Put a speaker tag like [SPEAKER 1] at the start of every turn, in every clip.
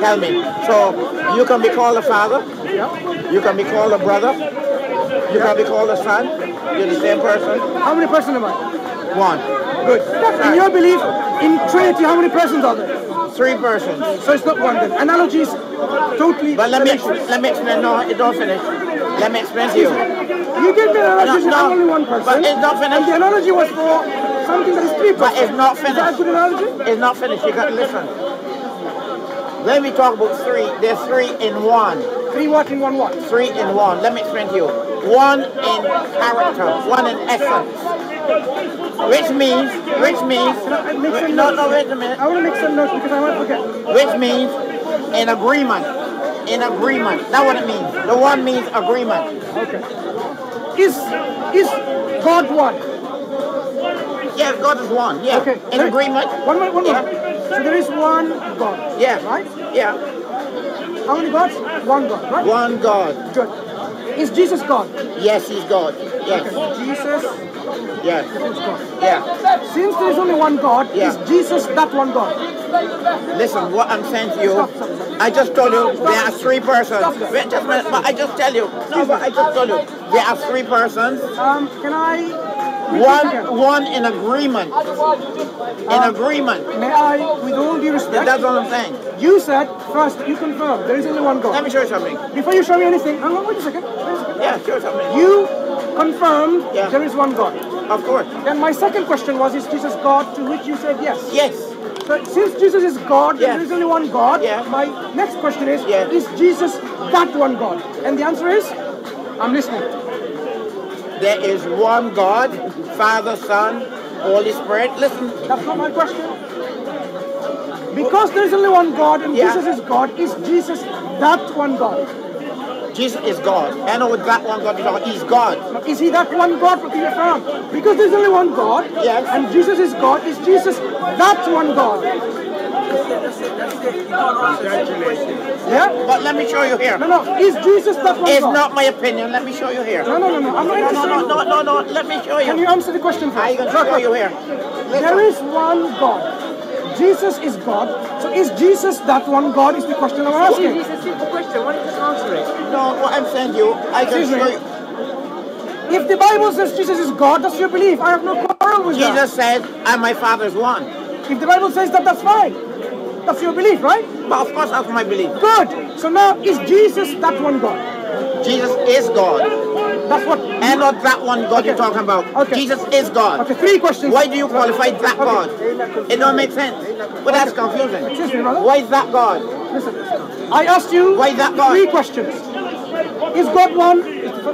[SPEAKER 1] Tell me. So you can be called a father.
[SPEAKER 2] Yeah.
[SPEAKER 1] You can be called a brother. You can be called a son. You're the same person.
[SPEAKER 2] How many persons am I?
[SPEAKER 1] One.
[SPEAKER 2] Good. In your belief, in Trinity, how many persons are there?
[SPEAKER 1] 3 persons.
[SPEAKER 2] So it's not one then. Analogy is totally.
[SPEAKER 1] But let me explain. No, it don't finish. Let me explain to you.
[SPEAKER 2] You gave me an analogy
[SPEAKER 1] No,
[SPEAKER 2] of only one person.
[SPEAKER 1] but it's not finished.
[SPEAKER 2] And the analogy was for something that is 3 persons.
[SPEAKER 1] But it's not
[SPEAKER 2] Is that a
[SPEAKER 1] finished.
[SPEAKER 2] good analogy?
[SPEAKER 1] It's not finished. You got to listen. When we talk about 3, there's 3 in 1.
[SPEAKER 2] 3 what in 1 what?
[SPEAKER 1] 3 in 1. Let me explain to you. 1 in character, 1 in essence. Which means,
[SPEAKER 2] Make some
[SPEAKER 1] no,
[SPEAKER 2] notes.
[SPEAKER 1] wait a minute.
[SPEAKER 2] I want to make some notes because I might forget.
[SPEAKER 1] Which means in agreement. In agreement. That's what it means. The 1 means agreement.
[SPEAKER 2] Okay. Is God one?
[SPEAKER 1] Yes, God is 1. Yeah.
[SPEAKER 2] Okay.
[SPEAKER 1] In agreement.
[SPEAKER 2] One minute.
[SPEAKER 1] Yeah.
[SPEAKER 2] So there is one God.
[SPEAKER 1] Yeah.
[SPEAKER 2] Right?
[SPEAKER 1] Yeah.
[SPEAKER 2] How many gods? One God, right?
[SPEAKER 1] 1 God.
[SPEAKER 2] Good. Is Jesus God?
[SPEAKER 1] Yes, he's God. Yes.
[SPEAKER 2] Jesus
[SPEAKER 1] Yes.
[SPEAKER 2] is God.
[SPEAKER 1] Yeah.
[SPEAKER 2] Since there is only one God,
[SPEAKER 1] Yeah.
[SPEAKER 2] is Jesus that one God?
[SPEAKER 1] Listen, what I'm saying to you,
[SPEAKER 2] Stop.
[SPEAKER 1] I just told you there are 3 persons. Wait just a minute, but I just tell you. No, but I just told you there are 3 persons.
[SPEAKER 2] Can I?
[SPEAKER 1] One in agreement. In agreement.
[SPEAKER 2] May I, with all due respect,
[SPEAKER 1] That's what I'm saying.
[SPEAKER 2] you said first, you confirmed there is only one
[SPEAKER 1] Let
[SPEAKER 2] God.
[SPEAKER 1] me show you something.
[SPEAKER 2] Before you show me anything, hang on, wait a second.
[SPEAKER 1] Yeah, show you something.
[SPEAKER 2] You confirmed
[SPEAKER 1] Yeah.
[SPEAKER 2] there is one God.
[SPEAKER 1] Of course.
[SPEAKER 2] Then my second question was, is Jesus God? To which you said yes.
[SPEAKER 1] Yes.
[SPEAKER 2] So since Jesus is God,
[SPEAKER 1] Yeah.
[SPEAKER 2] there is only one God.
[SPEAKER 1] Yeah.
[SPEAKER 2] My next question is,
[SPEAKER 1] Yeah.
[SPEAKER 2] is Jesus that one God? And the answer is, I'm listening.
[SPEAKER 1] There is one God, Father, Son, Holy Spirit. Listen.
[SPEAKER 2] That's not my question. Because there is only one God and
[SPEAKER 1] Yeah.
[SPEAKER 2] Jesus is God, is Jesus that one God?
[SPEAKER 1] Jesus is God. I know what that one God is talking. He's God.
[SPEAKER 2] Is he that one God? Because there's only one God,
[SPEAKER 1] Yes.
[SPEAKER 2] and Jesus is God, is Jesus that one God? Yeah?
[SPEAKER 1] But let me show you here.
[SPEAKER 2] No, is Jesus that one
[SPEAKER 1] It's
[SPEAKER 2] God?
[SPEAKER 1] not my opinion. Let me show you here.
[SPEAKER 2] No, I'm not interested.
[SPEAKER 1] No. Let me show
[SPEAKER 2] Can
[SPEAKER 1] you.
[SPEAKER 2] you answer the question first?
[SPEAKER 1] I'm going to show you here.
[SPEAKER 2] There is one God. Jesus is God. So is Jesus that one God is the question I'm asking.
[SPEAKER 3] It's a simple question. Why don't you just answer it?
[SPEAKER 1] No, what I'm saying to you, I can
[SPEAKER 2] Excuse me.
[SPEAKER 1] show you.
[SPEAKER 2] If the Bible says Jesus is God, that's your belief. I have no quarrel with that.
[SPEAKER 1] Jesus said, and my Father is one.
[SPEAKER 2] If the Bible says that, that's fine. That's your belief, right?
[SPEAKER 1] But of course that's my belief.
[SPEAKER 2] Good. So now, is Jesus that one God?
[SPEAKER 1] Jesus is God.
[SPEAKER 2] That's what...
[SPEAKER 1] And not that one God you're talking about.
[SPEAKER 2] Okay.
[SPEAKER 1] Jesus is God.
[SPEAKER 2] Okay, 3 questions.
[SPEAKER 1] Why do you qualify that God? It don't make sense. But that's confusing.
[SPEAKER 2] Excuse me, brother.
[SPEAKER 1] Why is that God?
[SPEAKER 2] Listen, I asked you
[SPEAKER 1] Why is that God?
[SPEAKER 2] 3 questions. Is God one?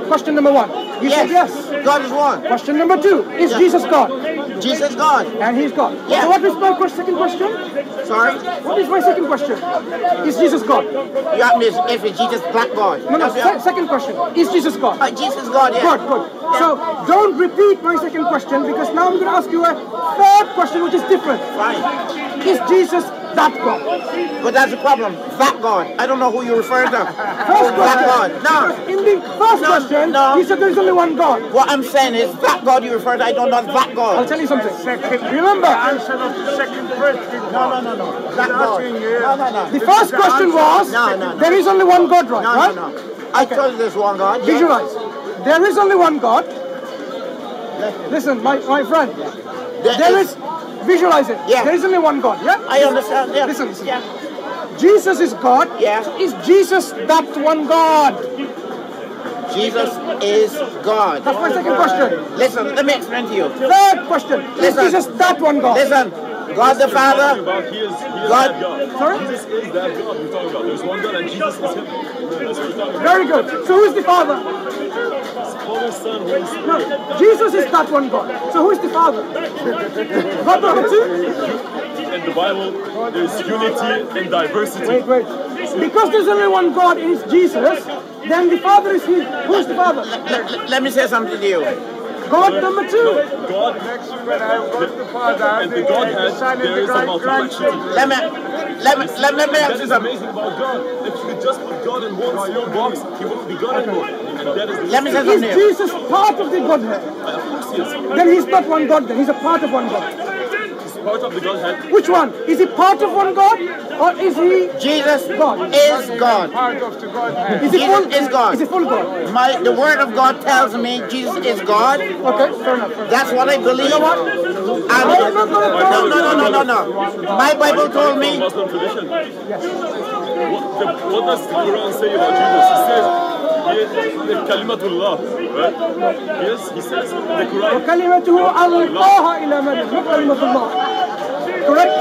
[SPEAKER 2] Question number 1. You said yes.
[SPEAKER 1] God is one.
[SPEAKER 2] Question number 2. Is
[SPEAKER 1] Yeah.
[SPEAKER 2] Jesus God?
[SPEAKER 1] Jesus God.
[SPEAKER 2] And he's God.
[SPEAKER 1] Yeah.
[SPEAKER 2] So what is my second question?
[SPEAKER 1] Sorry?
[SPEAKER 2] What is my second question? Is Jesus God?
[SPEAKER 1] You asked me if it's Jesus black God.
[SPEAKER 2] No,
[SPEAKER 1] That's it.
[SPEAKER 2] second question. Is Jesus God?
[SPEAKER 1] Jesus God, yeah.
[SPEAKER 2] Good. So don't repeat my second question because now I'm going to ask you a third question which is different.
[SPEAKER 1] Fine.
[SPEAKER 2] Is Jesus that God?
[SPEAKER 1] But that's the problem. That God. I don't know who you refer to.
[SPEAKER 2] First
[SPEAKER 1] That God. No.
[SPEAKER 2] In the first question, you said there is only one God.
[SPEAKER 1] What I'm saying is that God you refer to, I don't know that
[SPEAKER 2] I'll
[SPEAKER 1] God.
[SPEAKER 2] tell you something. Remember,
[SPEAKER 4] Answer of the second question.
[SPEAKER 1] No. That God. No.
[SPEAKER 2] the first question was,
[SPEAKER 1] No.
[SPEAKER 2] there is only one God, right?
[SPEAKER 1] No. I told you there's one God. Yeah.
[SPEAKER 2] Visualize. There is only one God. Listen, my friend. There is, visualize it.
[SPEAKER 1] Yeah.
[SPEAKER 2] There is only one God, yeah?
[SPEAKER 1] I understand. Yeah.
[SPEAKER 2] Listen.
[SPEAKER 1] Yeah.
[SPEAKER 2] Jesus is God.
[SPEAKER 1] Yeah.
[SPEAKER 2] So is Jesus that one God?
[SPEAKER 1] Jesus is God.
[SPEAKER 2] That's my second question.
[SPEAKER 1] Listen, let me explain to you.
[SPEAKER 2] Third question. Is
[SPEAKER 1] Listen.
[SPEAKER 2] Jesus that one God?
[SPEAKER 1] Listen, God the Father.
[SPEAKER 5] He is
[SPEAKER 1] God.
[SPEAKER 5] that God.
[SPEAKER 2] Sorry?
[SPEAKER 5] Jesus is that God we're talking about. There's one God and Jesus is Him. That's what we're talking about.
[SPEAKER 2] Very good. So who is the Father?
[SPEAKER 5] Father, Son, Holy Spirit.
[SPEAKER 2] No, Jesus is that one God. So who is the Father? God number 2?
[SPEAKER 5] In the Bible, there's unity and diversity.
[SPEAKER 2] Wait. Because there's only one God and it's Jesus, then the Father is He. Who is the Father?
[SPEAKER 1] Let me say something to you.
[SPEAKER 2] God number 2.
[SPEAKER 5] God, and the Godhead, there is a multiplexity.
[SPEAKER 1] Let me
[SPEAKER 5] That
[SPEAKER 1] ask you
[SPEAKER 5] is
[SPEAKER 1] something.
[SPEAKER 5] amazing about God. If you could just put God in one box, He wouldn't be God anymore. And that is the
[SPEAKER 1] Let me say
[SPEAKER 2] Is
[SPEAKER 1] something to you.
[SPEAKER 2] Jesus part of the Godhead?
[SPEAKER 5] Of course He is.
[SPEAKER 2] Then He's not one God then. He's a part of one God.
[SPEAKER 5] part of the Godhead.
[SPEAKER 2] Which one? Is he part of one God? Or is he
[SPEAKER 1] Jesus
[SPEAKER 2] God?
[SPEAKER 1] is God.
[SPEAKER 4] Part of the Godhead.
[SPEAKER 2] Is he full?
[SPEAKER 1] Jesus is God.
[SPEAKER 2] Is he full God?
[SPEAKER 1] The word of God tells me Jesus is God.
[SPEAKER 2] Okay, fair enough.
[SPEAKER 1] That's what I believe.
[SPEAKER 2] You know what?
[SPEAKER 1] And
[SPEAKER 2] I'm not going to
[SPEAKER 1] no. My Bible told me.
[SPEAKER 5] Muslim tradition. What does the Quran say about Jesus? He says, Kalimatullah, right? Yes, he says in the Quran.
[SPEAKER 2] وكلمته ألقاها إلى مريم not كلمة الله. Correct?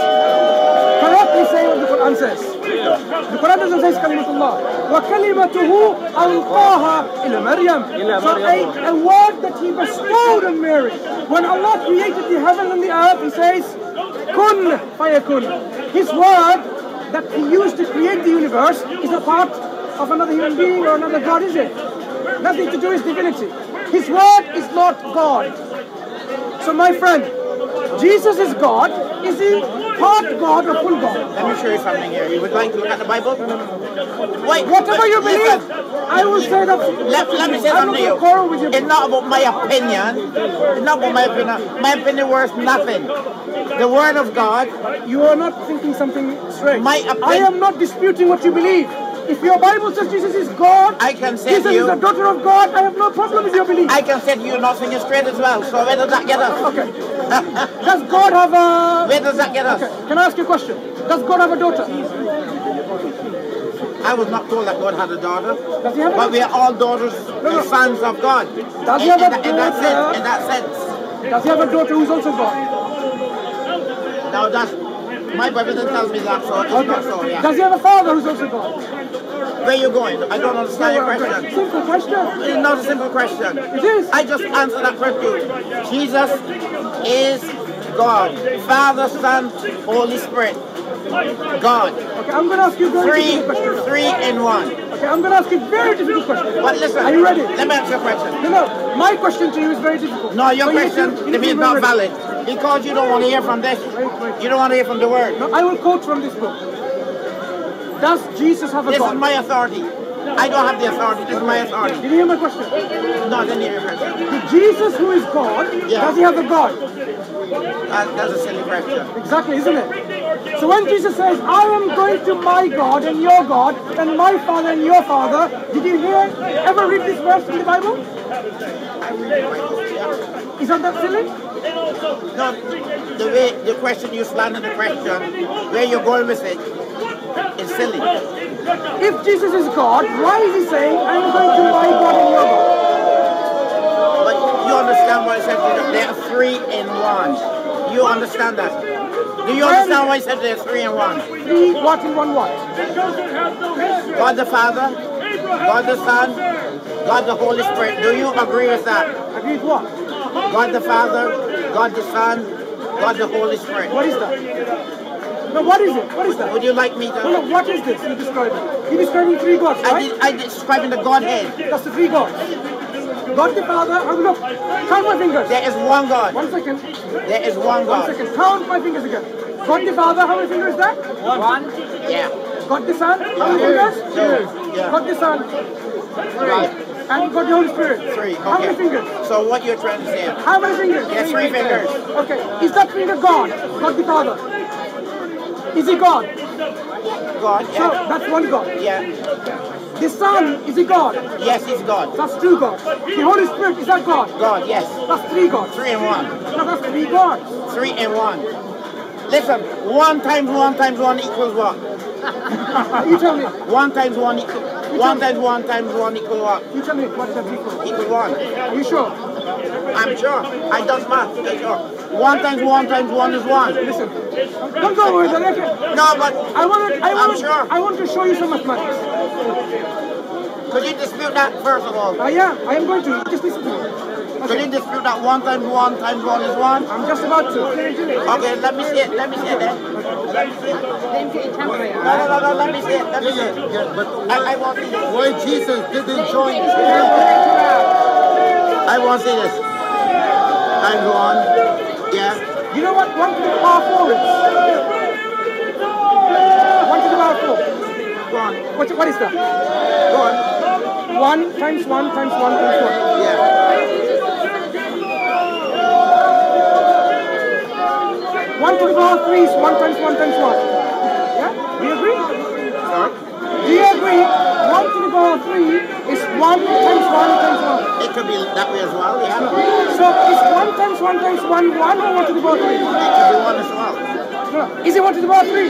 [SPEAKER 2] Correctly say what the Quran says. The Quran doesn't say كلمة الله. وكلمته ألقاها إلى مريم. So a word that he bestowed on Mary. When Allah created the heaven and the earth, he says كن فيكن. His word that he used to create the universe is a part of another human being or another God, is it? Nothing to do with divinity. His word is not God. So my friend, Jesus is God. Is he part God or full God?
[SPEAKER 1] Let me show you something here. You would like to look at the Bible? Wait,
[SPEAKER 2] Whatever you believe, I will say that.
[SPEAKER 1] Let me say
[SPEAKER 2] I'm
[SPEAKER 1] something to
[SPEAKER 2] not quarrel with
[SPEAKER 1] you.
[SPEAKER 2] you.
[SPEAKER 1] It's not about my opinion. It's not about my opinion. My opinion worth nothing. The word of God.
[SPEAKER 2] You are not thinking something strange.
[SPEAKER 1] My opinion.
[SPEAKER 2] I am not disputing what you believe. If your Bible says Jesus is God,
[SPEAKER 1] I can say
[SPEAKER 2] Jesus
[SPEAKER 1] to you,
[SPEAKER 2] is the daughter of God, I have no problem with your belief.
[SPEAKER 1] I can say to you nothing is straight as well. So where does that get us?
[SPEAKER 2] Okay. Does God have a...
[SPEAKER 1] Where does that get us?
[SPEAKER 2] Okay. Can I ask you a question? Does God have a daughter?
[SPEAKER 1] I was not told that God had a daughter.
[SPEAKER 2] Does he have a
[SPEAKER 1] But
[SPEAKER 2] daughter?
[SPEAKER 1] we are all daughters and sons of God.
[SPEAKER 2] Does he have a
[SPEAKER 1] In that
[SPEAKER 2] daughter?
[SPEAKER 1] sense.
[SPEAKER 2] Does he have a daughter who's also God?
[SPEAKER 1] Now that's my Bible doesn't tell me that, so it's not so, yeah.
[SPEAKER 2] Does he have a father who's also God?
[SPEAKER 1] Where are you going? I don't understand your question.
[SPEAKER 2] Simple question.
[SPEAKER 1] It's not a simple question.
[SPEAKER 2] It is.
[SPEAKER 1] I just answered that question. Jesus is God. Father, Son, Holy Spirit. God.
[SPEAKER 2] Okay, I'm going to ask you a very difficult question.
[SPEAKER 1] Three in one.
[SPEAKER 2] Okay, I'm going to ask you a very difficult question.
[SPEAKER 1] But listen.
[SPEAKER 2] Are you ready?
[SPEAKER 1] Let me answer your question.
[SPEAKER 2] No. My question to you is very difficult.
[SPEAKER 1] No, your
[SPEAKER 2] So you
[SPEAKER 1] question
[SPEAKER 2] need
[SPEAKER 1] to
[SPEAKER 2] be
[SPEAKER 1] me is
[SPEAKER 2] very
[SPEAKER 1] not
[SPEAKER 2] ready.
[SPEAKER 1] valid. Because you don't want to hear from this. You don't want to hear from the word.
[SPEAKER 2] No, I will quote from this book. Does Jesus have a
[SPEAKER 1] This
[SPEAKER 2] God?
[SPEAKER 1] is my authority. I don't have the authority. This is my authority.
[SPEAKER 2] Did you hear my question?
[SPEAKER 1] No, I didn't hear your question.
[SPEAKER 2] The Jesus who is God,
[SPEAKER 1] Yeah.
[SPEAKER 2] does he have a God?
[SPEAKER 1] That's a silly question.
[SPEAKER 2] Exactly, isn't it? So when Jesus says, I am going to my God and your God and my Father and your Father, did you ever read this verse in the Bible? Is that silly?
[SPEAKER 1] No, the question you slanted the question, where you're going with it, is silly.
[SPEAKER 2] If Jesus is God, why is he saying, I am going to my God and your God?
[SPEAKER 1] But you understand what I said? They are three in one. You understand that? Do you understand why I said they're three in one?
[SPEAKER 2] Three what in one what?
[SPEAKER 1] God the Father, God the Son, God the Holy Spirit. Do you agree with that?
[SPEAKER 2] Agree with what?
[SPEAKER 1] God the Father, God the Son, God the Holy Spirit.
[SPEAKER 2] What is that? No, what is it? What is that?
[SPEAKER 1] Would you like me to?
[SPEAKER 2] No, what is this you're describing? You're describing three gods, right?
[SPEAKER 1] I describing the Godhead.
[SPEAKER 2] That's the three gods. God the Father, look, count my fingers.
[SPEAKER 1] There is one God.
[SPEAKER 2] 1 second.
[SPEAKER 1] There is one
[SPEAKER 2] 1
[SPEAKER 1] God.
[SPEAKER 2] second. Count my fingers again. God the Father, how many fingers is that?
[SPEAKER 3] One.
[SPEAKER 1] Yeah.
[SPEAKER 2] God the Son, how many fingers?
[SPEAKER 1] Two. Yeah.
[SPEAKER 2] God the Son,
[SPEAKER 1] Right.
[SPEAKER 2] and God the Holy Spirit.
[SPEAKER 1] Three.
[SPEAKER 2] How many
[SPEAKER 1] Okay.
[SPEAKER 2] fingers?
[SPEAKER 1] So what you're trying to say?
[SPEAKER 2] How many fingers?
[SPEAKER 1] Yes, three fingers.
[SPEAKER 2] Okay. Is that finger God? God the Father? Is he God?
[SPEAKER 1] God.
[SPEAKER 2] So
[SPEAKER 1] Yeah.
[SPEAKER 2] that's one God.
[SPEAKER 1] Yeah.
[SPEAKER 2] The Son, is he God?
[SPEAKER 1] Yes, he's God.
[SPEAKER 2] That's two gods. The Holy Spirit, is that God?
[SPEAKER 1] God. Yes.
[SPEAKER 2] That's three gods.
[SPEAKER 1] Three in one.
[SPEAKER 2] No, that's three gods.
[SPEAKER 1] Three in one. Listen. 1 times 1 times 1 equals what?
[SPEAKER 2] You tell me.
[SPEAKER 1] 1 times 1 equals. 1 times 1 times 1 equals what?
[SPEAKER 2] You tell me what is that equal.
[SPEAKER 1] Equals 1.
[SPEAKER 2] Are you sure?
[SPEAKER 1] I'm sure. I does math. I'm sure. 1 times 1 times 1 is 1.
[SPEAKER 2] Listen. Don't go with it. Okay.
[SPEAKER 1] No, but I'm sure.
[SPEAKER 2] I want to show you some mathematics.
[SPEAKER 1] Could you dispute that first of all?
[SPEAKER 2] Yeah, I am going to. Just listen to me.
[SPEAKER 1] Could you dispute that 1 times 1 times 1 is 1?
[SPEAKER 2] I'm just about to.
[SPEAKER 1] Okay, let me see it. Let me see it then. No, let me see it. Let me see it.
[SPEAKER 6] But
[SPEAKER 1] I want to see this.
[SPEAKER 6] why Jesus didn't join?
[SPEAKER 1] I want to see this. Times 1. Yeah.
[SPEAKER 2] You know what 1 to the power 4 is? 1 to the power 4.
[SPEAKER 1] Go on.
[SPEAKER 2] What is that?
[SPEAKER 1] Go on.
[SPEAKER 2] 1 times 1 times 1 times 1.
[SPEAKER 1] Yeah.
[SPEAKER 2] 1 1 to the power of 3 is 1 times 1 times 1. Yeah? Do you agree?
[SPEAKER 1] Sorry?
[SPEAKER 2] Do you agree? 1 to the power of 3 is 1 times 1 times 1.
[SPEAKER 1] It could be that way as well, yeah.
[SPEAKER 2] So is 1 times 1 times 1 1 or 1 to the power of 3?
[SPEAKER 1] It could be one as well.
[SPEAKER 2] No. Is it 1 to the power of 3?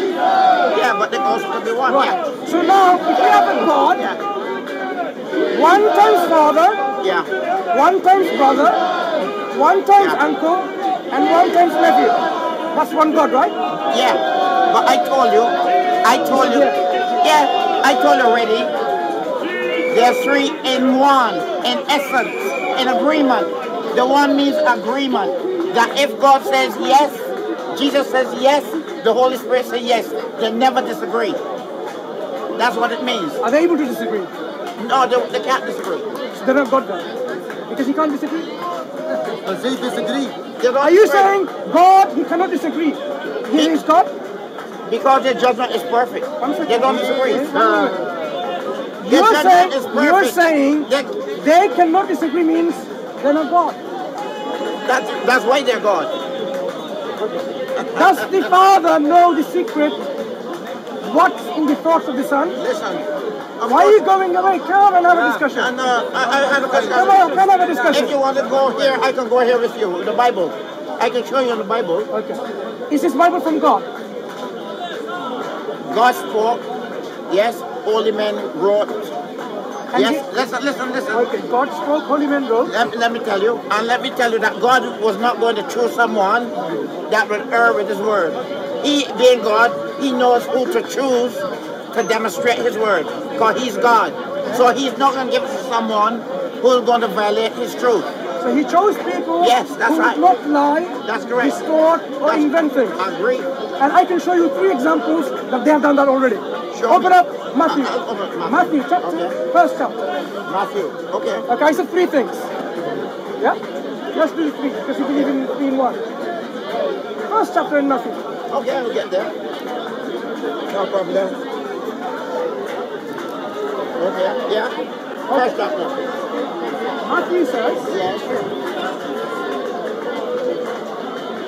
[SPEAKER 1] Yeah, but it also could be one,
[SPEAKER 2] Right.
[SPEAKER 1] yeah.
[SPEAKER 2] So now, if we have a God,
[SPEAKER 1] Yeah.
[SPEAKER 2] 1 times father,
[SPEAKER 1] Yeah.
[SPEAKER 2] 1 times brother, 1 times
[SPEAKER 1] Yeah.
[SPEAKER 2] uncle, and 1 times nephew. That's one God, right?
[SPEAKER 1] Yeah. But I told you, yeah, I told you already, they're three in one, in essence, in agreement. The one means agreement. That if God says yes, Jesus says yes, the Holy Spirit says yes. They never disagree. That's what it means.
[SPEAKER 2] Are they able to disagree?
[SPEAKER 1] No, they can't disagree.
[SPEAKER 2] So they're not God then. Because he can't disagree.
[SPEAKER 1] But they disagree.
[SPEAKER 2] Are you saying God, he cannot disagree? He is God?
[SPEAKER 1] Because their judgment is perfect. They don't disagree.
[SPEAKER 2] You're saying they cannot disagree means they're not God.
[SPEAKER 1] That's why they're God.
[SPEAKER 2] Does the Father know the secret? What's in the thoughts of the Son?
[SPEAKER 1] Listen.
[SPEAKER 2] Why are you going away? Come and have a discussion.
[SPEAKER 1] I have a question.
[SPEAKER 2] Come have a discussion.
[SPEAKER 1] If you want to go here, I can go here with you. The Bible. I can show you the Bible.
[SPEAKER 2] Okay. Is this Bible from God?
[SPEAKER 1] God spoke. Yes. Holy men wrote.
[SPEAKER 2] And
[SPEAKER 1] Yes. Listen.
[SPEAKER 2] Okay. God spoke, holy men wrote.
[SPEAKER 1] Let me tell you. And let me tell you that God was not going to choose someone that would err with his word. He, being God, he knows who to choose to demonstrate his word. Because he's God. So he's not going to give it to someone who is going to violate his truth.
[SPEAKER 2] So he chose people
[SPEAKER 1] Yes, that's
[SPEAKER 2] who
[SPEAKER 1] right.
[SPEAKER 2] would not lie,
[SPEAKER 1] That's correct.
[SPEAKER 2] distort, or invent things.
[SPEAKER 1] I agree.
[SPEAKER 2] And I can show you 3 examples that they have done that already.
[SPEAKER 1] Show
[SPEAKER 2] Open
[SPEAKER 1] me.
[SPEAKER 2] up Matthew.
[SPEAKER 1] I'll open Matthew.
[SPEAKER 2] Matthew chapter,
[SPEAKER 1] Okay.
[SPEAKER 2] first chapter.
[SPEAKER 1] Matthew. Okay.
[SPEAKER 2] Okay, I said 3 things. Yeah? Let's do 3 because you believe in 3 in 1. First chapter in Matthew.
[SPEAKER 1] Okay, we'll get there. No problem. Okay, yeah. First chapter.
[SPEAKER 2] Matthew says,
[SPEAKER 1] Yes.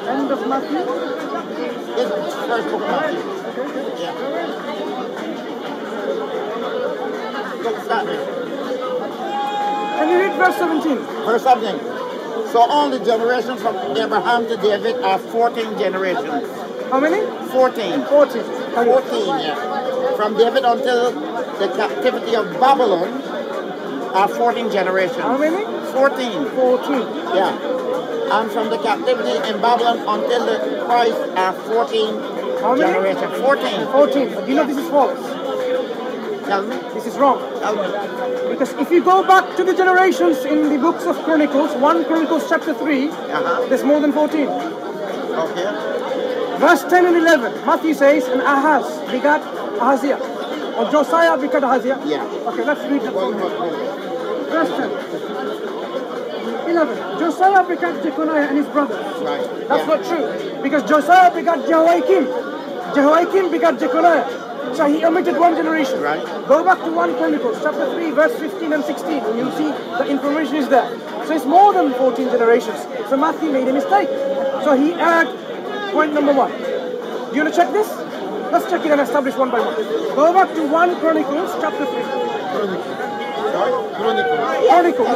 [SPEAKER 2] end of Matthew.
[SPEAKER 1] It's first book of Matthew. Yeah. Go start me.
[SPEAKER 2] Can you read verse 17?
[SPEAKER 1] Verse 17. So all the generations from Abraham to David are 14 generations.
[SPEAKER 2] How many?
[SPEAKER 1] 14.
[SPEAKER 2] 14.
[SPEAKER 1] 14, yeah. From David until the captivity of Babylon are 14 generations.
[SPEAKER 2] How many?
[SPEAKER 1] 14.
[SPEAKER 2] 14.
[SPEAKER 1] Yeah. And from the captivity in Babylon until the Christ are 14
[SPEAKER 2] How many?
[SPEAKER 1] generations. 14.
[SPEAKER 2] 14. But you know this is false.
[SPEAKER 1] Tell me.
[SPEAKER 2] This is wrong.
[SPEAKER 1] Tell me.
[SPEAKER 2] Because if you go back to the generations in the books of Chronicles, 1 Chronicles chapter 3, there's more than 14.
[SPEAKER 1] Okay.
[SPEAKER 2] Verse 10 and 11, Matthew says, and Ahaz begat Ahaziah. Or Josiah begat Ahaziah.
[SPEAKER 1] Yeah.
[SPEAKER 2] Okay, let's read that.
[SPEAKER 1] Well,
[SPEAKER 2] Verse 10. 11. Josiah begat Jeconiah and his brothers.
[SPEAKER 1] right.
[SPEAKER 2] That's
[SPEAKER 1] Yeah.
[SPEAKER 2] not true. Because Josiah begat Jehoiakim. Jehoiakim begat Jeconiah. So he omitted 1 generation.
[SPEAKER 1] Right.
[SPEAKER 2] Go back to 1 Chronicles, chapter 3, verse 15 and 16, and you'll see the information is there. So it's more than 14 generations. So Matthew made a mistake. So he erred. Point number 1. Do you want to check this? Let's check it and establish one by one. Go back to 1 Chronicles, chapter 3.
[SPEAKER 1] Sorry? Chronicles.
[SPEAKER 2] Chronicles.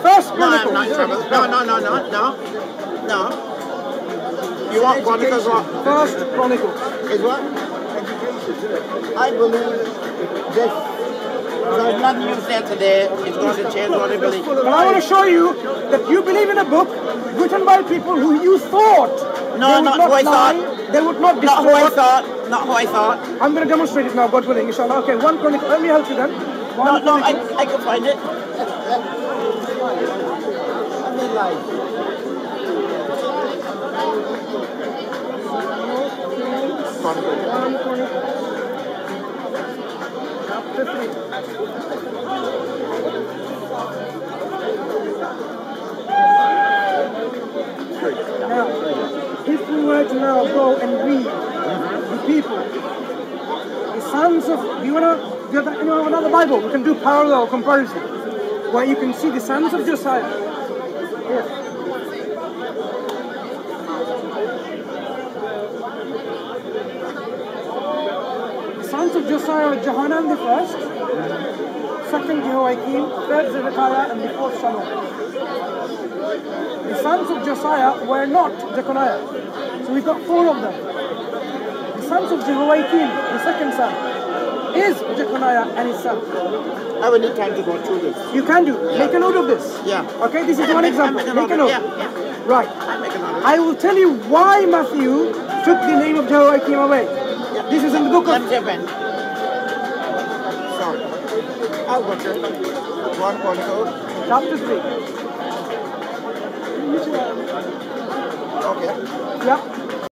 [SPEAKER 2] First
[SPEAKER 1] No, I'm
[SPEAKER 2] Chronicles.
[SPEAKER 1] not in trouble. No. You want Chronicles what?
[SPEAKER 2] First Chronicles.
[SPEAKER 1] Is what? I believe this. So it's nothing you said today. It's going to change what I believe.
[SPEAKER 2] But I want to show you that you believe in a book written by people who you thought
[SPEAKER 1] No,
[SPEAKER 2] they would
[SPEAKER 1] not
[SPEAKER 2] not
[SPEAKER 1] who I
[SPEAKER 2] lie,
[SPEAKER 1] thought.
[SPEAKER 2] they would not
[SPEAKER 1] Not who I
[SPEAKER 2] distort.
[SPEAKER 1] thought. Not who I thought.
[SPEAKER 2] I'm going to demonstrate it now, God willing, inshallah. Okay, 1 Chronicle. Let me help you then.
[SPEAKER 1] No, I can find it. I mean, like.
[SPEAKER 2] Chapter 3. Now, if we were to now go and read the people, the sons of, do you have another Bible? We can do parallel comparison, where you can see the sons of Josiah. Here. of Josiah were Johanan the first, second Jehoiakim, third Zedekiah, and the fourth Shallum. The sons of Josiah were not Jeconiah. So we've got 4 of them. The sons of Jehoiakim, the second son, is Jeconiah and his son.
[SPEAKER 1] I will need time to go through this.
[SPEAKER 2] You can do.
[SPEAKER 1] Yeah.
[SPEAKER 2] Make a note of this.
[SPEAKER 1] Yeah.
[SPEAKER 2] Okay, this is one example. Make a note.
[SPEAKER 1] Yeah.
[SPEAKER 2] Right.
[SPEAKER 1] Make a note.
[SPEAKER 2] I will tell you why Matthew took the name of Jehoiakim away. This is in the book of...
[SPEAKER 1] M7. Sorry. I'll go to 1 Chronicles.
[SPEAKER 2] Chapter 3.
[SPEAKER 1] Okay.
[SPEAKER 2] Yeah.